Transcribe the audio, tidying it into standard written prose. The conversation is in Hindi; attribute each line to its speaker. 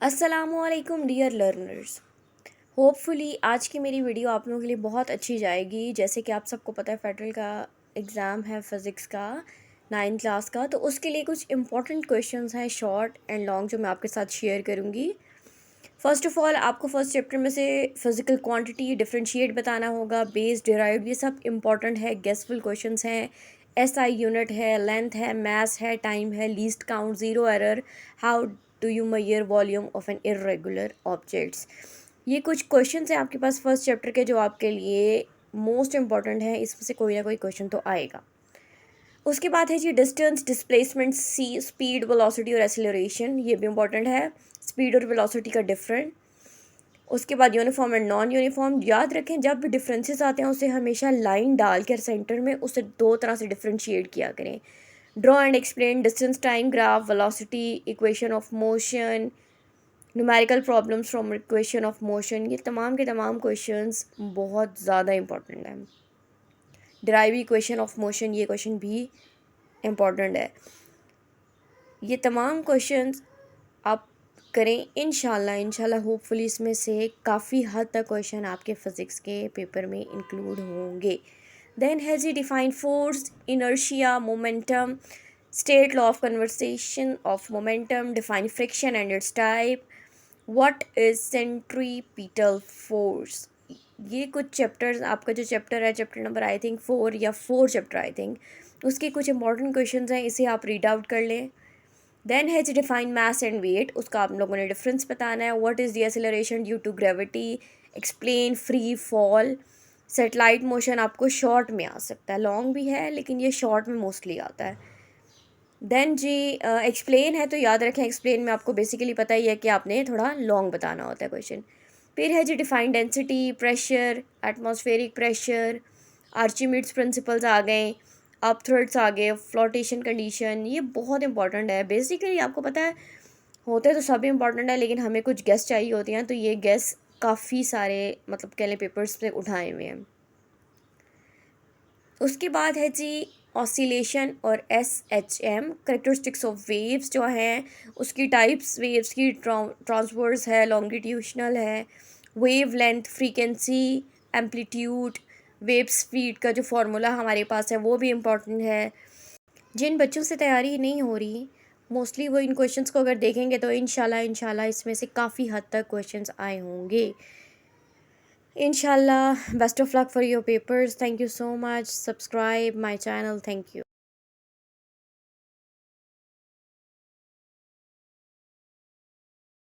Speaker 1: अस्सलामुअलैकुम डियर लर्नर्स। होपफुली आज की मेरी वीडियो आप लोगों के लिए बहुत अच्छी जाएगी। जैसे कि आप सबको पता है फेडरल का एग्ज़ाम है फ़िज़िक्स का 9th क्लास का, तो उसके लिए कुछ इंपॉर्टेंट क्वेश्चंस हैं शॉर्ट एंड लॉन्ग जो मैं आपके साथ शेयर करूँगी। फ़र्स्ट ऑफ़ ऑल आपको फर्स्ट चैप्टर में से फ़िज़िकल क्वांटिटी डिफरेंशिएट बताना होगा, बेस डिराइव्ड, ये सब इंपॉर्टेंट है, गेसफुल क्वेश्चंस हैं। एसआई यूनिट है, लेंथ है, मास है, टाइम है, least count, zero error, how do you measure volume of an irregular objects. ये कुछ क्वेश्चंस हैं आपके पास फर्स्ट चैप्टर के जो आपके लिए मोस्ट इंपॉर्टेंट हैं, इसमें से कोई ना कोई क्वेश्चन तो आएगा। उसके बाद है जी डिस्टेंस, डिस्प्लेसमेंट, सी स्पीड, वेलोसिटी और एक्सेलरेशन, ये भी इंपॉर्टेंट है, स्पीड और वेलोसिटी का डिफरेंट। उसके बाद यूनिफॉर्म एंड नॉन यूनिफॉर्म, याद रखें जब भी डिफरेंसेस आते हैं उसे हमेशा लाइन डाल कर सेंटर में उसे दो तरह से डिफरेंशिएट किया करें। Draw and explain distance, time graph, velocity, equation of motion, numerical problems from equation of motion, ये तमाम के तमाम क्वेश्चंस बहुत ज़्यादा इंपॉर्टेंट हैं। डिराइव इक्वेशन ऑफ मोशन, ये क्वेश्चन भी इम्पॉर्टेंट है। ये तमाम क्वेश्चंस आप करें इंशाल्लाह होपफुली इसमें से काफ़ी हद तक क्वेश्चन आपके फ़िज़िक्स के पेपर में इंक्लूड होंगे। Then has he define force, inertia, momentum, state law of conversation of momentum, define friction and its type, what is centripetal force. ये कुछ चैप्टर्स, आपका जो चैप्टर है चैप्टर नंबर आई थिंक 4 या 4 चैप्टर आई थिंक, उसके कुछ इंपॉर्टेंट क्वेश्चंस हैं, इसे आप रीड आउट कर लें। Then has define mass and weight, उसका आप लोगों ने डिफरेंस बताना है। What is the acceleration due to gravity, explain free fall. Satellite motion आपको शॉर्ट में आ सकता है, लॉन्ग भी है लेकिन ये शॉर्ट में मोस्टली आता है। देन जी एक्सप्लेन है तो याद रखें एक्सप्लेन में आपको बेसिकली पता ही है कि आपने थोड़ा लॉन्ग बताना होता है क्वेश्चन। फिर है जी define density, pressure, atmospheric pressure, Archimedes principles आ गए, अपथ्रेड्स आ गए, फ्लोटेशन कंडीशन, ये बहुत इंपॉर्टेंट है। बेसिकली आपको पता है होते तो सभी इंपॉर्टेंट है लेकिन हमें कुछ गेस चाहिए होती हैं, तो ये गेस काफ़ी सारे मतलब कह लें पेपर्स पे उठाए हुए हैं। उसके बाद है जी ऑसिलेशन और SHM, करेक्टरिस्टिक्स ऑफ वेव्स जो हैं उसकी टाइप्स, वेव्स की ट्रांसवर्स है, लॉन्गिट्यूशनल है, wave length, frequency, amplitude, wave speed का जो फार्मूला हमारे पास है वो भी इम्पॉर्टेंट है। जिन बच्चों से तैयारी नहीं हो रही मोस्टली वो इन क्वेश्चंस को अगर देखेंगे तो इंशाल्लाह इसमें से काफ़ी हद तक क्वेश्चंस आए होंगे। Inshallah, best of luck for your papers. Thank you so much. Subscribe my channel. Thank you.